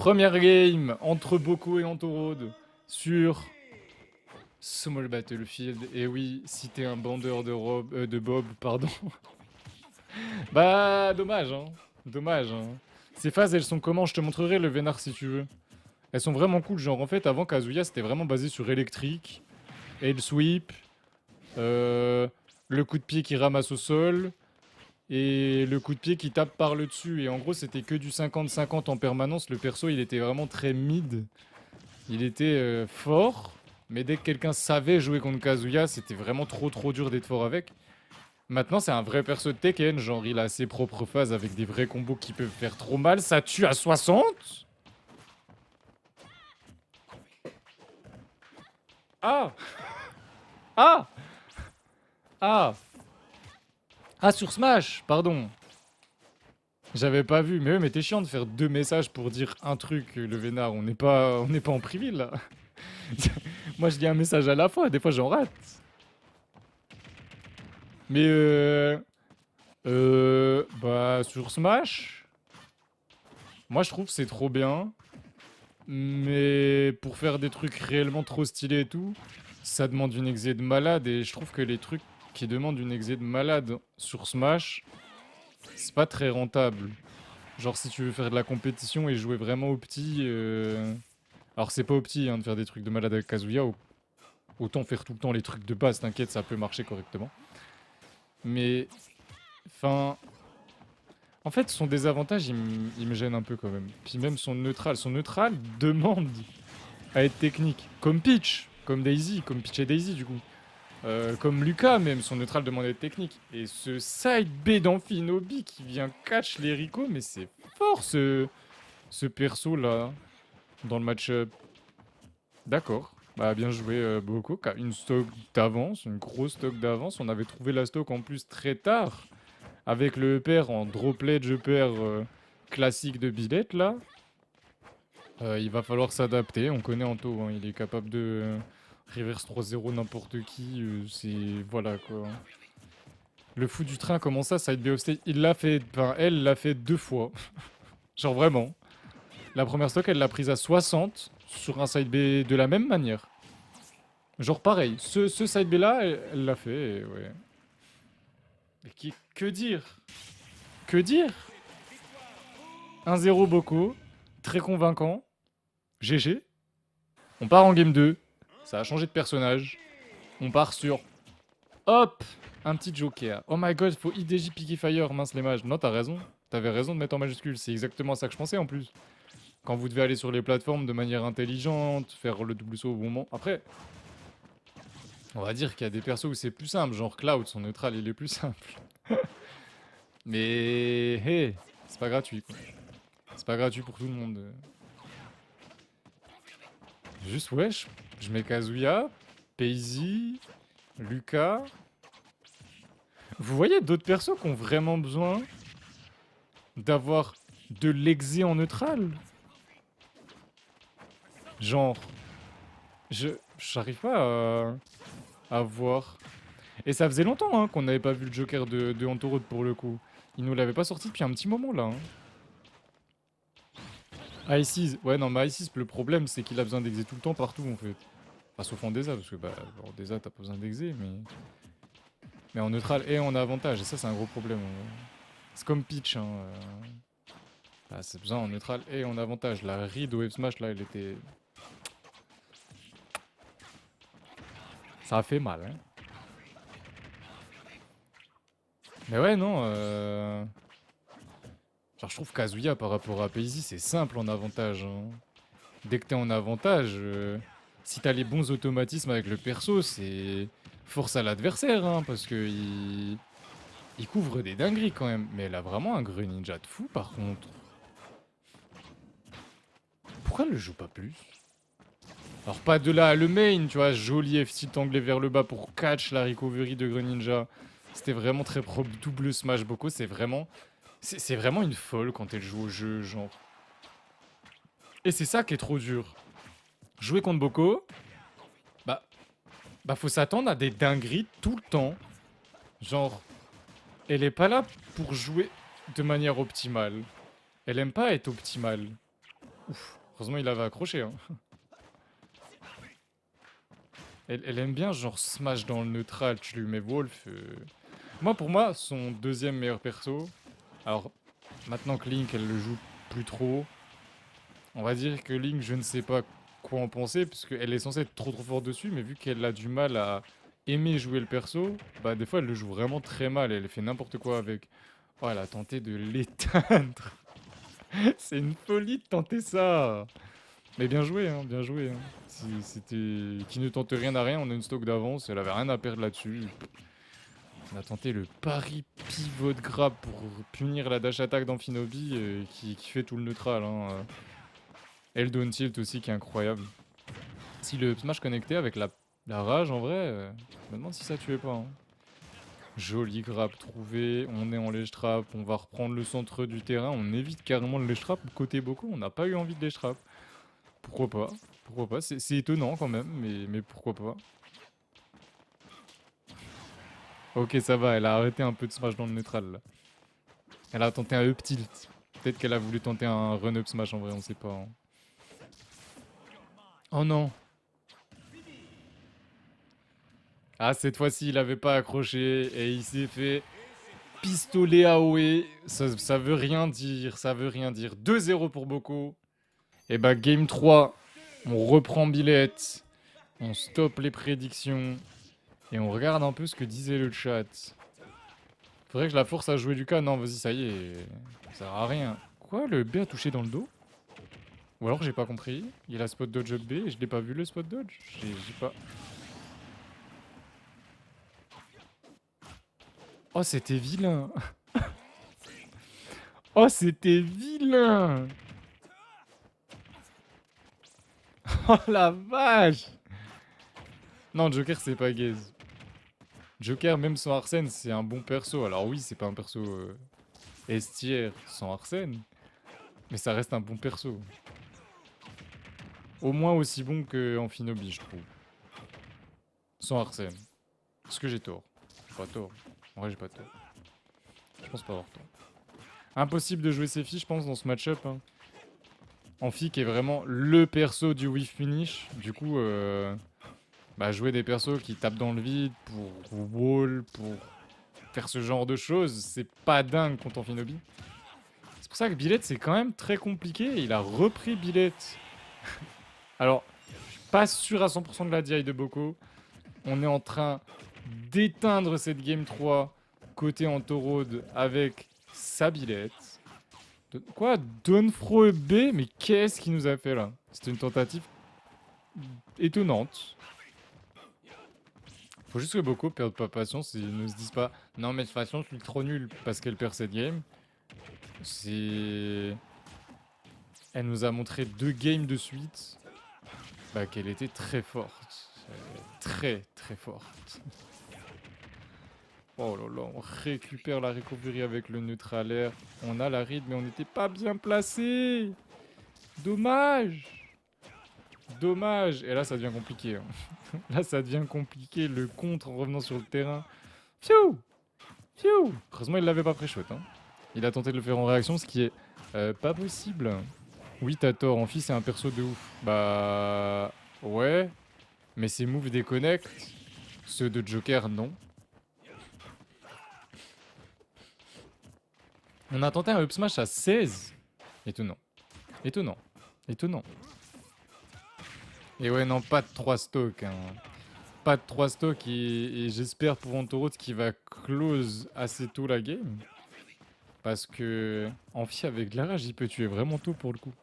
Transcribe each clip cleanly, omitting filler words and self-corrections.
Première game entre Boko et Antorod sur Small Battlefield. Et oui, si t'es un bandeur de Bob, pardon. Bah, dommage, hein. Dommage, hein. Ces phases, elles sont comment? Je te montrerai le Vénard si tu veux. Elles sont vraiment cool. Genre, en fait, avant Kazuya, c'était vraiment basé sur électrique, Air Sweep, euh, le coup de pied qui ramasse au sol et le coup de pied qui tape par le dessus. Et en gros, c'était que du 50-50 en permanence. Le perso, il était vraiment très mid. Il était fort, mais dès que quelqu'un savait jouer contre Kazuya, c'était vraiment trop dur d'être fort avec. Maintenant, c'est un vrai perso de Tekken, genre il a ses propres phases avec des vrais combos qui peuvent faire trop mal. Ça tue à 60. Ah. Ah. Ah. Ah, sur Smash, pardon. J'avais pas vu, mais ouais, mais t'es chiant de faire deux messages pour dire un truc, le vénard. On n'est pas en privil là. Moi, je dis un message à la fois. Des fois, j'en rate. Mais bah sur Smash, moi je trouve que c'est trop bien, mais pour faire des trucs réellement trop stylés et tout, ça demande une exé de malade et je trouve que les trucs qui demandent une exé de malade sur Smash, c'est pas très rentable. Genre si tu veux faire de la compétition et jouer vraiment au petit, alors c'est pas au petit hein, de faire des trucs de malade avec Kazuya, autant faire tout le temps les trucs de base, t'inquiète, ça peut marcher correctement. Mais, enfin, en fait, son désavantage, il me gêne un peu quand même. Puis même son neutral. Son neutral demande à être technique. Comme Peach, comme Daisy, comme Peach et Daisy du coup. Comme Lucas même, son neutral demande à être technique. Et ce side B d'Amphinobi qui vient catch les Rico, mais c'est fort ce perso là dans le match-up. D'accord. Bah bien joué Boko, qui a une stock d'avance, une grosse stock d'avance. On avait trouvé la stock en plus très tard. Avec le EPR en droplet EPR classique de Billette là, il va falloir s'adapter. On connaît Anto, hein, il est capable de reverse 3-0 n'importe qui. C'est. Voilà quoi. Le fou du train, comment ça, side B off stage? Il l'a fait. Enfin, elle l'a fait deux fois. Genre vraiment. La première stock, elle l'a prise à 60 sur un side B de la même manière. Genre pareil. Ce side B là, elle l'a fait. Et ouais. Mais que dire? Que dire? 1-0 Boko. Très convaincant. GG. On part en game 2. Ça a changé de personnage. On part sur... Hop, un petit joker. Oh my god, faut IDJ Picky Fire, mince les mages. Non, t'as raison. T'avais raison de mettre en majuscule. C'est exactement ça que je pensais en plus. Quand vous devez aller sur les plateformes de manière intelligente, faire le double saut au bon moment. Après, on va dire qu'il y a des persos où c'est plus simple. Genre Cloud, son neutral, il est plus simple. Mais, hey, c'est pas gratuit quoi. C'est pas gratuit pour tout le monde. Juste, wesh, je mets Kazuya, Paisy, Lucas. Vous voyez d'autres persos qui ont vraiment besoin d'avoir de l'exé en neutral? Genre, j'arrive pas à voir. Et ça faisait longtemps hein, qu'on n'avait pas vu le Joker de Antorod pour le coup. Il nous l'avait pas sorti depuis un petit moment là. Hein. Ices, ouais non mais Ices, le problème c'est qu'il a besoin d'exé tout le temps partout en fait. Enfin sauf en Deza, parce que bah en Deza t'as pas besoin d'exé mais en neutral et en avantage, et ça c'est un gros problème. C'est comme Peach hein. Ah, c'est besoin en neutral et en avantage. La read au Wave Smash là, elle était... Ça a fait mal hein. Mais ouais non, genre je trouve Kazuya par rapport à Paisy c'est simple en avantage. Hein. Dès que t'es en avantage, si t'as les bons automatismes avec le perso, c'est force à l'adversaire hein, parce que il couvre des dingueries quand même. Mais elle a vraiment un Greninja de fou par contre. Pourquoi elle le joue pas plus? Alors pas de là à le main, tu vois, joli F-tilt anglais vers le bas pour catch la recovery de Greninja. C'était vraiment très propre, double smash Boko, c'est vraiment... C'est vraiment une folle quand elle joue au jeu, genre. Et c'est ça qui est trop dur. Jouer contre Boko, bah, bah faut s'attendre à des dingueries tout le temps. Genre, elle est pas là pour jouer de manière optimale. Elle aime pas être optimale. Ouf, heureusement il avait accroché. Hein. Elle aime bien genre smash dans le neutral, tu lui mets Wolf. Moi pour moi, son deuxième meilleur perso, alors maintenant que Link elle le joue plus trop, on va dire que Link je ne sais pas quoi en penser, parce qu'elle est censée être trop fort dessus, mais vu qu'elle a du mal à aimer jouer le perso, bah des fois elle le joue vraiment très mal, elle fait n'importe quoi avec. Oh elle a tenté de l'éteindre. C'est une folie de tenter ça. Mais bien joué, hein, bien joué. Hein. C'était qui ne tente rien à rien, on a une stock d'avance, elle avait rien à perdre là-dessus. On a tenté le pari pivot de grab pour punir la dash attack d'Amphinobi qui fait tout le neutral. Hein. Et le down tilt aussi qui est incroyable. Si le smash connecté avec la rage en vrai, je me demande si ça tuait pas. Hein. Joli grab trouvé, on est en ledge trap, on va reprendre le centre du terrain, on évite carrément le ledge trap côté Boko, on n'a pas eu envie de ledge trap. Pourquoi pas? Pourquoi pas? C'est étonnant quand même, mais pourquoi pas? Ok, ça va, elle a arrêté un peu de smash dans le neutral là. Elle a tenté un up tilt. Peut-être qu'elle a voulu tenter un run up smash en vrai, on sait pas. Hein. Oh non! Ah, cette fois-ci, il avait pas accroché et il s'est fait pistolet AOE. Ça veut rien dire, ça veut rien dire. 2-0 pour Boko. Et bah, game 3, on reprend Billette. On stoppe les prédictions. Et on regarde un peu ce que disait le chat. Faudrait que je la force à jouer du cas. Non, vas-y, ça y est. Ça sert à rien. Quoi, le B a touché dans le dos? Ou alors j'ai pas compris. Il a spot dodge up B et je l'ai pas vu le spot dodge. J'ai pas. Oh, c'était vilain. Oh, c'était vilain. Oh la vache. Non, Joker, c'est pas gaze. Joker, même sans Arsène, c'est un bon perso. Alors oui, c'est pas un perso S-tier sans Arsène. Mais ça reste un bon perso. Au moins aussi bon que Amphinobi, je trouve. Sans Arsène. Est-ce que j'ai tort? J'ai pas tort. En vrai, j'ai pas tort. Je pense pas avoir tort. Impossible de jouer Sephi, je pense, dans ce match-up. Hein. Amphi qui est vraiment le perso du whiff finish. Du coup, bah, jouer des persos qui tapent dans le vide pour wall, pour faire ce genre de choses, c'est pas dingue contre Amphinobi. C'est pour ça que Billet, c'est quand même très compliqué. Il a repris Billet. Alors, je suis pas sûr à 100% de la DI de Boko. On est en train d'éteindre cette game 3 côté Antorode avec sa Billet. Quoi? Donfro B? Mais qu'est-ce qu'il nous a fait là? C'était une tentative étonnante. Faut juste que Boko perde pas patience et ne se dise pas non mais de toute façon je suis trop nul parce qu'elle perd cette game. C'est... Elle nous a montré 2 games de suite bah, qu'elle était très forte. Très très forte. Oh là là, on récupère la recovery avec le neutral air. On a la read mais on n'était pas bien placé. Dommage. Dommage. Et là ça devient compliqué. Hein. Là ça devient compliqué le contre en revenant sur le terrain. Pfiou. Pfiou. Heureusement il l'avait pas pré-shot. Hein. Il a tenté de le faire en réaction, ce qui est pas possible. Oui, t'as tort, Amphi c'est un perso de ouf. Bah... Ouais. Mais ses moves déconnectent. Ceux de Joker, non. On a tenté un up smash à 16. Étonnant. Étonnant. Étonnant. Et ouais, non, pas de 3 stocks. Hein. Pas de 3 stocks et j'espère pour Antoroth qu'il va close assez tôt la game. Parce que Amphi avec de la rage, il peut tuer vraiment tôt pour le coup.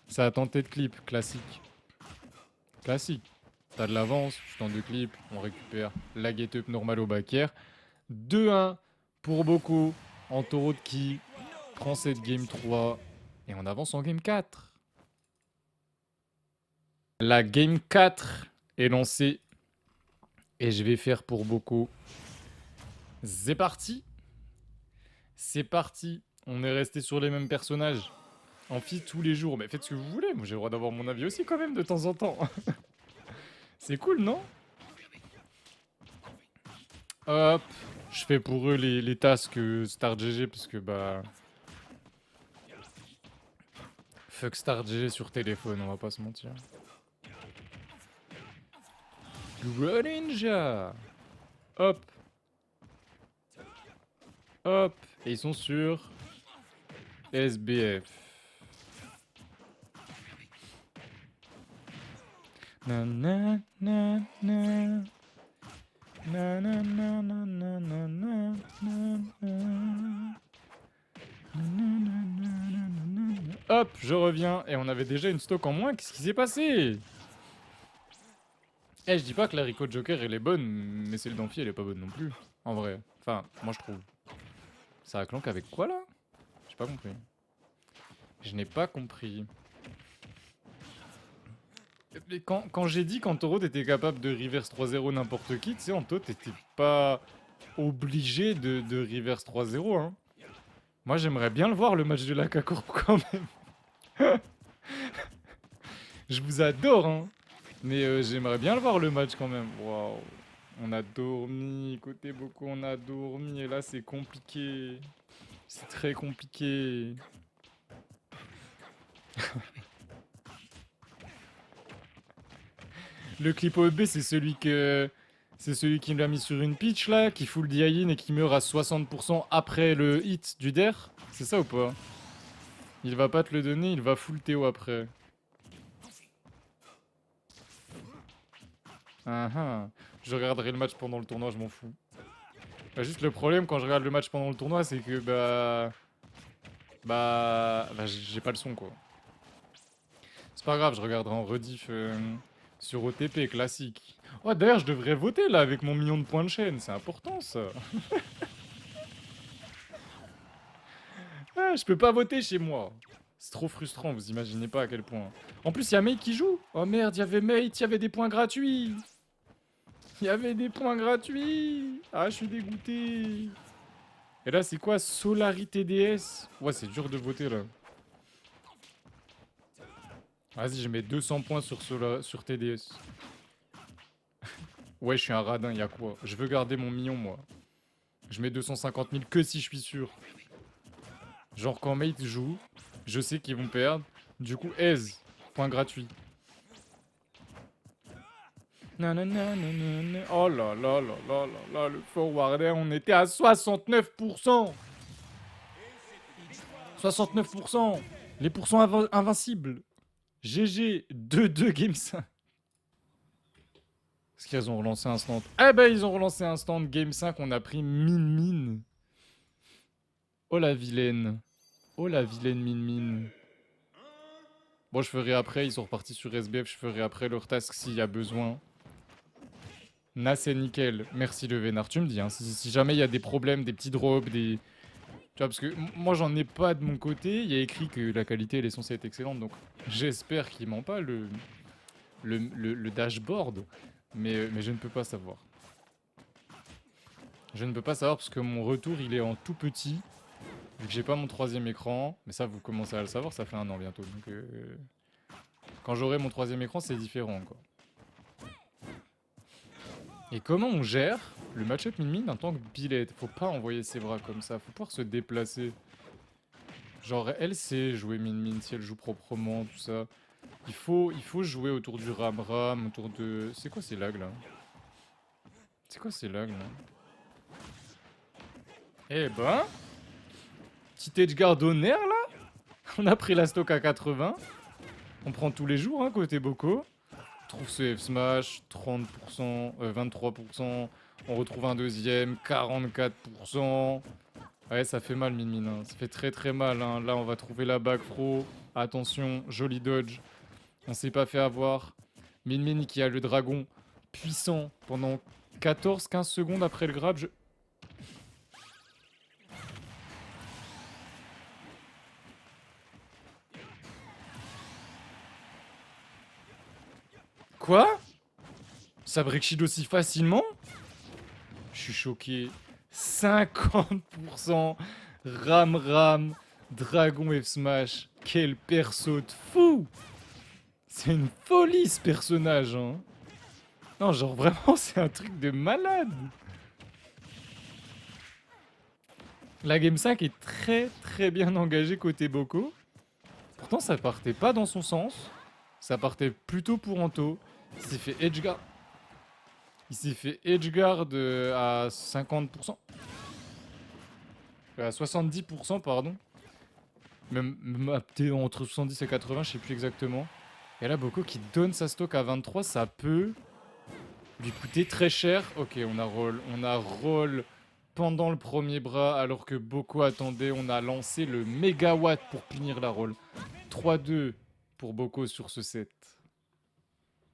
Ça a tenté de clip, classique. Classique. T'as de l'avance, tu tentes de clip, on récupère la get up normale au back air. 2-1 pour Boko. Antoroth qui prend cette game 3 et on avance en game 4. La game 4 est lancée et je vais faire pour Boko. C'est parti. C'est parti. On est resté sur les mêmes personnages. Amphi tous les jours. Mais faites ce que vous voulez. Moi j'ai le droit d'avoir mon avis aussi quand même de temps en temps. C'est cool, non? Hop. Je fais pour eux les tasks Star GG parce que bah... fuck Star GG sur téléphone, on va pas se mentir. Greninja. Hop. Hop. Et ils sont sur SBF. Na na na na. Na na na na na na na na. Hop, je reviens. Et on avait déjà une stock en moins. Qu'est-ce qui s'est passé? Eh, je dis pas que la Rico Joker elle est bonne, mais celle d'amphi elle est pas bonne non plus. En vrai. Enfin, moi je trouve. Ça clanque avec quoi là? J'ai pas compris. Je n'ai pas compris. Mais quand j'ai dit qu'Antoro t'étais capable de reverse 3-0 n'importe qui, tu sais, Anto, t'étais pas obligé de reverse 3-0, hein. Moi, j'aimerais bien le voir, le match de la K-Corp, quand même. Je vous adore, hein. Mais j'aimerais bien le voir, le match, quand même. Waouh. On a dormi, côté beaucoup, on a dormi. Et là, c'est compliqué. C'est très compliqué. Le clip OEB, c'est celui que... C'est celui qui me l'a mis sur une pitch, là, qui full die-in et qui meurt à 60% après le hit du der. C'est ça ou pas? Il va pas te le donner, il va full Théo après. Ah ah. Je regarderai le match pendant le tournoi, je m'en fous. Bah, juste le problème quand je regarde le match pendant le tournoi, c'est que j'ai pas le son quoi. C'est pas grave, je regarderai en rediff sur OTP classique. Oh d'ailleurs, je devrais voter là avec mon million de points de chaîne, c'est important ça. Ah, je peux pas voter chez moi. C'est trop frustrant, vous imaginez pas à quel point. En plus, il y a Mate qui joue. Oh merde, il y avait Mate, il y avait des points gratuits. Il y avait des points gratuits. Ah, je suis dégoûté. Et là, c'est quoi? Solari TDS? Ouais, c'est dur de voter là. Vas-y, je mets 200 points sur TDS. Ouais, je suis un radin, y'a quoi? Je veux garder mon million, moi. Je mets 250 000 que si je suis sûr. Genre, quand Mate joue, je sais qu'ils vont perdre. Du coup, aise, point gratuit. Nanana. Oh là là là là là là, le forwarder, on était à 69%. 69%. Les pourcents invincibles. GG, 2-2 Game 5. Est-ce qu'ils ont relancé un stand? Eh ben, ils ont relancé un stand Game 5, on a pris mine. Oh la vilaine. Oh la vilaine mine. Bon, je ferai après, ils sont repartis sur SBF, je ferai après leur task s'il y a besoin. Nas c'est nickel. Merci le Vénard, tu me dis, hein, si jamais il y a des problèmes, des petits drops, des... Tu vois, parce que moi j'en ai pas de mon côté, il y a écrit que la qualité elle est censée être excellente, donc j'espère qu'il ment pas le dashboard, mais je ne peux pas savoir. Je ne peux pas savoir parce que mon retour il est en tout petit, vu que j'ai pas mon troisième écran, mais ça vous commencez à le savoir, ça fait 1 an bientôt, donc quand j'aurai mon troisième écran c'est différent quoi. Et comment on gère le match-up min-min en tant que Billette? Faut pas envoyer ses bras comme ça, faut pouvoir se déplacer. Genre elle sait jouer min-min si elle joue proprement, tout ça. Il faut jouer autour du ram-ram, autour de... C'est quoi ces lags là? C'est quoi ces lags là? Eh ben... Petit edgeguard d'honneur là. On a pris la stock à 80. On prend tous les jours hein, côté Boko. On trouve ce F-Smash, 30%, 23%. On retrouve un deuxième, 44%. Ouais, ça fait mal, min-min. Hein. Ça fait très très mal. Hein. Là, on va trouver la bague fro. Attention, joli dodge. On s'est pas fait avoir. Min-min qui a le dragon puissant pendant 14-15 secondes après le grab. Quoi? Ça break shield aussi facilement? Je suis choqué. 50% Ram, Dragon F Smash. Quel perso de fou! C'est une folie ce personnage, hein. Non, genre vraiment, c'est un truc de malade. La Game 5 est très très bien engagée côté Boko. Pourtant, ça partait pas dans son sens. Ça partait plutôt pour Anto. Il s'est fait edgeguard. Il s'est fait edgeguard à 50%. À 70%, pardon. Même entre 70 et 80, je sais plus exactement. Et là, Boko qui donne sa stock à 23, ça peut lui coûter très cher. Ok, on a roll. On a roll pendant le premier bras alors que Boko attendait. On a lancé le mégawatt pour finir la roll. 3-2 pour Boko sur ce set.